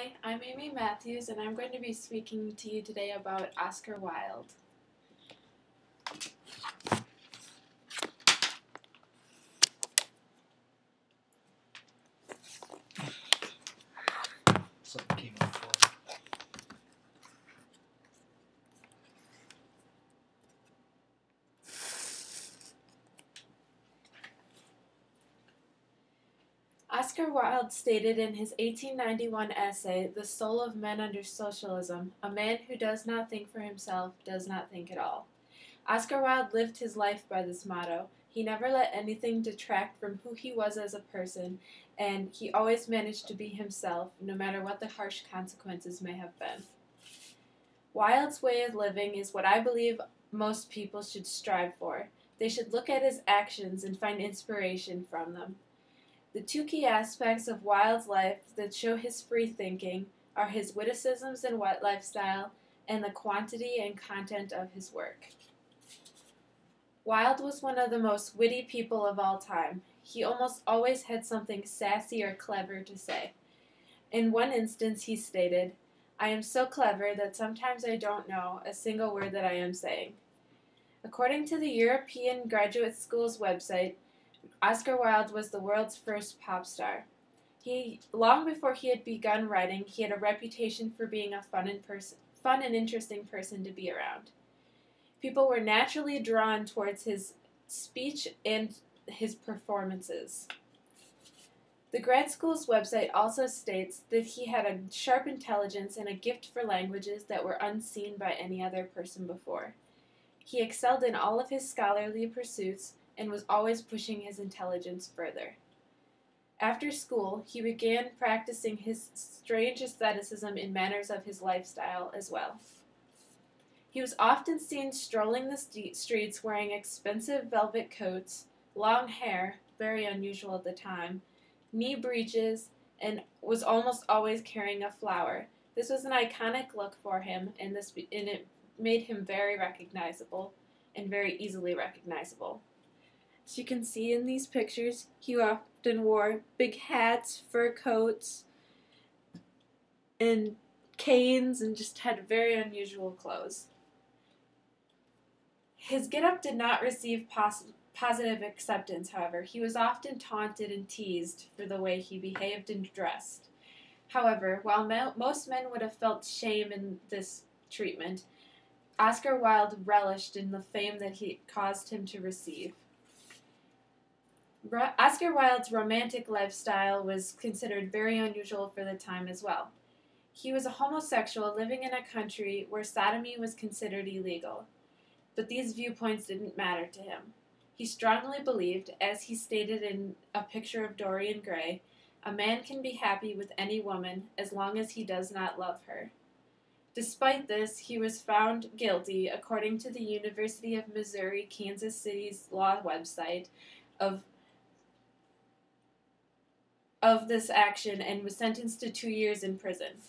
Hi, I'm Amy Matthews, and I'm going to be speaking to you today about Oscar Wilde. Something came on board. Oscar Wilde stated in his 1891 essay, The Soul of Men Under Socialism, a man who does not think for himself does not think at all. Oscar Wilde lived his life by this motto. He never let anything detract from who he was as a person, and he always managed to be himself, no matter what the harsh consequences may have been. Wilde's way of living is what I believe most people should strive for. They should look at his actions and find inspiration from them. The two key aspects of Wilde's life that show his free thinking are his witticisms and wet lifestyle, and the quantity and content of his work. Wilde was one of the most witty people of all time. He almost always had something sassy or clever to say. In one instance, he stated, "I am so clever that sometimes I don't know a single word that I am saying." According to the European Graduate School's website, Oscar Wilde was the world's first pop star. Long before he had begun writing, he had a reputation for being a fun and interesting person to be around. People were naturally drawn towards his speech and his performances. The grad school's website also states that he had a sharp intelligence and a gift for languages that were unseen by any other person before. He excelled in all of his scholarly pursuits and was always pushing his intelligence further. After school, he began practicing his strange aestheticism in manners of his lifestyle as well. He was often seen strolling the streets wearing expensive velvet coats, long hair, very unusual at the time, knee breeches, and was almost always carrying a flower. This was an iconic look for him, and it made him very recognizable and very easily recognizable. As you can see in these pictures, he often wore big hats, fur coats, and canes, and just had very unusual clothes. His get-up did not receive positive acceptance, however. He was often taunted and teased for the way he behaved and dressed. However, while most men would have felt shame in this treatment, Oscar Wilde relished in the fame that he caused him to receive. Oscar Wilde's romantic lifestyle was considered very unusual for the time as well. He was a homosexual living in a country where sodomy was considered illegal, but these viewpoints didn't matter to him. He strongly believed, as he stated in A Picture of Dorian Gray, a man can be happy with any woman as long as he does not love her. Despite this, he was found guilty, according to the University of Missouri, Kansas City's law website, of this action and was sentenced to 2 years in prison.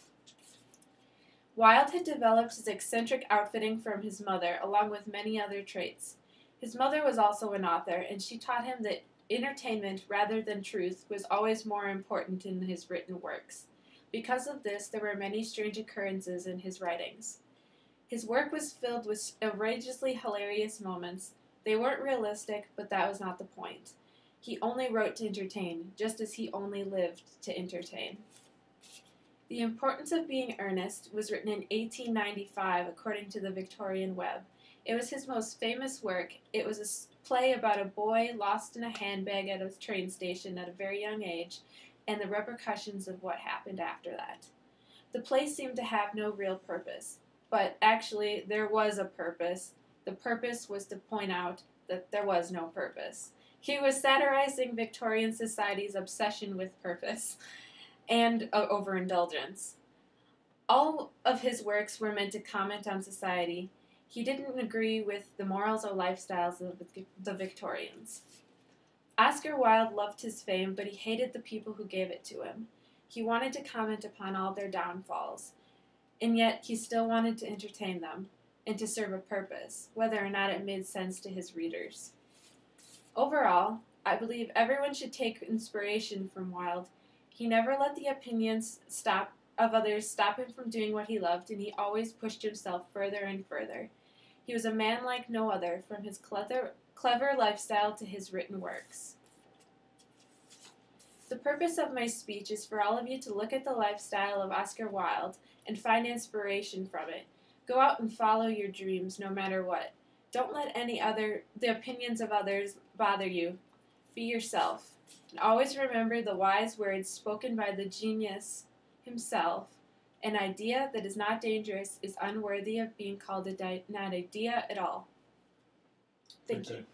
Wilde had developed his eccentric outfitting from his mother, along with many other traits. His mother was also an author, and she taught him that entertainment rather than truth was always more important in his written works. Because of this, there were many strange occurrences in his writings. His work was filled with outrageously hilarious moments. They weren't realistic, but that was not the point. He only wrote to entertain, just as he only lived to entertain. The Importance of Being Earnest was written in 1895, according to the Victorian Web. It was his most famous work. It was a play about a boy lost in a handbag at a train station at a very young age, and the repercussions of what happened after that. The play seemed to have no real purpose, but actually there was a purpose. The purpose was to point out that there was no purpose. He was satirizing Victorian society's obsession with purpose and overindulgence. All of his works were meant to comment on society. He didn't agree with the morals or lifestyles of the Victorians. Oscar Wilde loved his fame, but he hated the people who gave it to him. He wanted to comment upon all their downfalls, and yet he still wanted to entertain them and to serve a purpose, whether or not it made sense to his readers. Overall, I believe everyone should take inspiration from Wilde. He never let the opinions stop of others stop him from doing what he loved, and he always pushed himself further and further. He was a man like no other, from his clever lifestyle to his written works. The purpose of my speech is for all of you to look at the lifestyle of Oscar Wilde and find inspiration from it. Go out and follow your dreams, no matter what. Don't let the opinions of others bother you. Be yourself. And always remember the wise words spoken by the genius himself. An idea that is not dangerous is unworthy of being called an idea at all. Thank you.